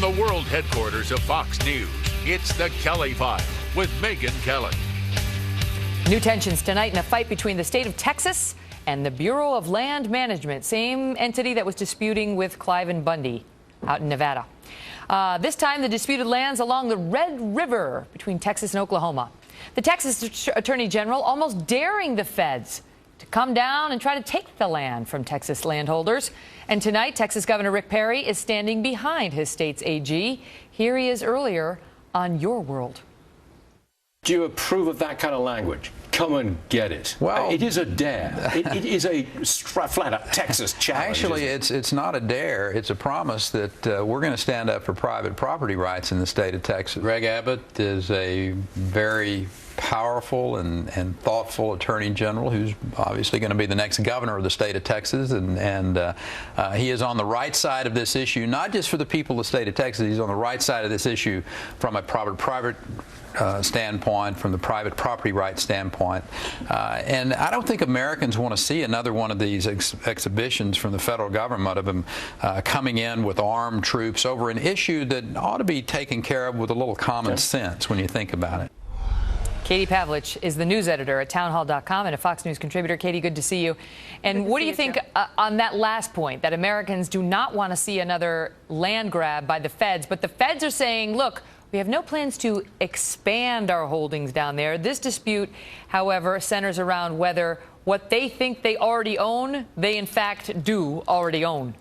the world headquarters of Fox News, it's the Kelly File with Megyn Kelly. New tensions tonight in a fight between the state of Texas and the Bureau of Land Management, same entity that was disputing with Cliven Bundy out in Nevada. This time, the disputed lands along the Red River between Texas and Oklahoma. The Texas Attorney General almost daring the feds to come down and try to take the land from Texas landholders. And tonight, Texas Governor Rick Perry is standing behind his state's AG. Here he is earlier on Your World. Do you approve of that kind of language? Come and get it. Well, it is a dare. It is a flat-out Texas challenge. Actually, it's not a dare. It's a promise that we're going to stand up for private property rights in the state of Texas. Greg Abbott is a very powerful and thoughtful attorney general who's obviously going to be the next governor of the state of Texas, and he is on the right side of this issue, not just for the people of the state of Texas. He's on the right side of this issue from a private standpoint, from the private property rights standpoint. And I don't think Americans want to see another one of these exhibitions from the federal government of them coming in with armed troops over an issue that ought to be taken care of with a little common sense when you think about it. Katie Pavlich is the news editor at townhall.com and a Fox News contributor. Katie, good to see you. And what do you think on that last point, that Americans do not want to see another land grab by the feds, but the feds are saying, look, we have no plans to expand our holdings down there. This dispute, however, centers around whether what they think they already own, they in fact do already own.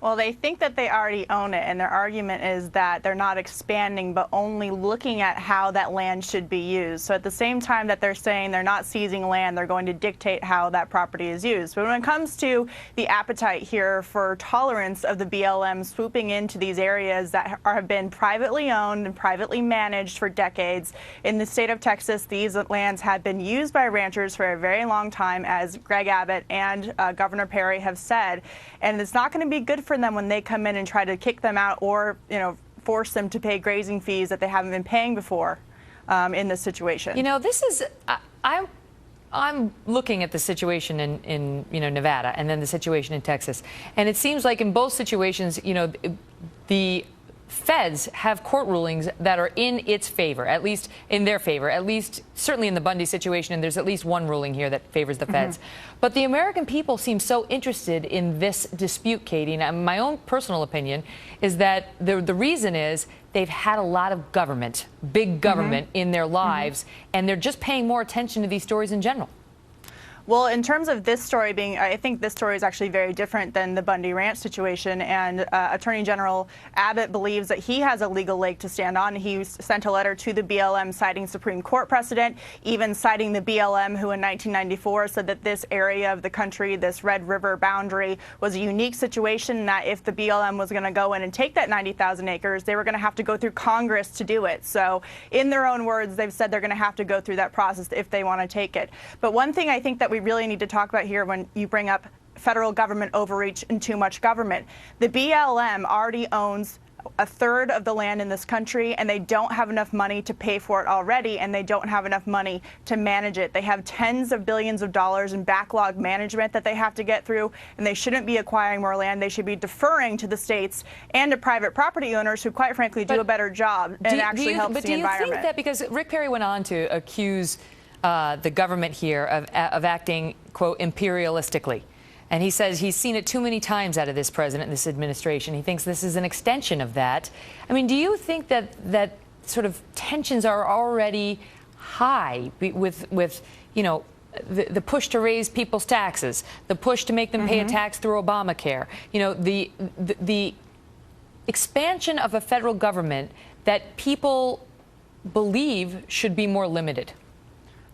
Well, they think that they already own it, and their argument is that they're not expanding, but only looking at how that land should be used. So at the same time that they're saying they're not seizing land, they're going to dictate how that property is used. But when it comes to the appetite here for tolerance of the BLM swooping into these areas that have been privately owned and privately managed for decades, in the state of Texas, these lands have been used by ranchers for a very long time, as Greg Abbott and Governor Perry have said. And it's not going to be good for them when they come in and try to kick them out or, force them to pay grazing fees that they haven't been paying before in this situation. This is I'm looking at the situation in Nevada and then the situation in Texas, and it seems like in both situations, the feds have court rulings that are in its favor, at least in their favor, at least certainly in the Bundy situation, and there's at least one ruling here that favors the feds. But the American people seem so interested in this dispute, Katie, and my own personal opinion is that the reason is they've had a lot of government, big government in their lives, and they're just paying more attention to these stories in general. Well, in terms of this story I think this story is actually very different than the Bundy Ranch situation, and Attorney General Abbott believes that he has a legal leg to stand on. He sent a letter to the BLM citing Supreme Court precedent, even citing the BLM, who in 1994 said that this area of the country, this Red River boundary, was a unique situation, that if the BLM was going to go in and take that 90,000 acres, they were going to have to go through Congress to do it. So in their own words, they've said they're going to have to go through that process if they want to take it. But one thing I think that we really need to talk about here when you bring up federal government overreach and too much government. The BLM already owns a third of the land in this country, and they don't have enough money to pay for it already, and they don't have enough money to manage it. They have tens of billions of dollars in backlog management that they have to get through, and they shouldn't be acquiring more land. They should be deferring to the states and to private property owners who, quite frankly, do a better job and actually helps the environment. But do you think that, because Rick Perry went on to accuse the government here of acting, quote, imperialistically. And he says he's seen it too many times out of this president and this administration. He thinks this is an extension of that. I mean, do you think that sort of tensions are already high with the push to raise people's taxes, the push to make them pay a tax through Obamacare, the expansion of a federal government that people believe should be more limited?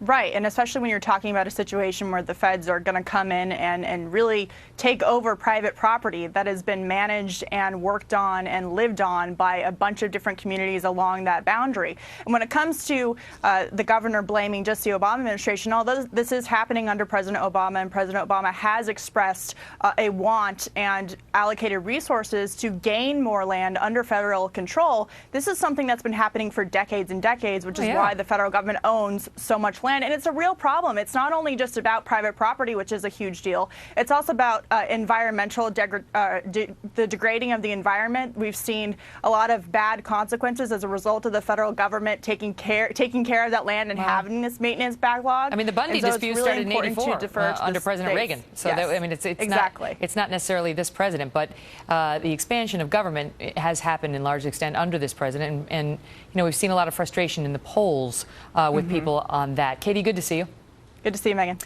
Right, and especially when you're talking about a situation where the feds are going to come in and really take over private property that has been managed and worked on and lived on by a bunch of different communities along that boundary. And when it comes to the governor blaming just the Obama administration, although this is happening under President Obama, and President Obama has expressed a want and allocated resources to gain more land under federal control, this is something that's been happening for decades and decades, which is why the federal government owns so much land, and it's a real problem. It's not only just about private property, which is a huge deal. It's also about environmental the degrading of the environment. We've seen a lot of bad consequences as a result of the federal government taking care of that land and having this maintenance backlog. I mean, the Bundy dispute started in '84 under President Reagan. So yes. that, I mean, it's exactly. It's not necessarily this president, but the expansion of government has happened in large extent under this president, and you know, we've seen a lot of frustration in the polls with people on that. Katie, good to see you. Good to see you, Megan.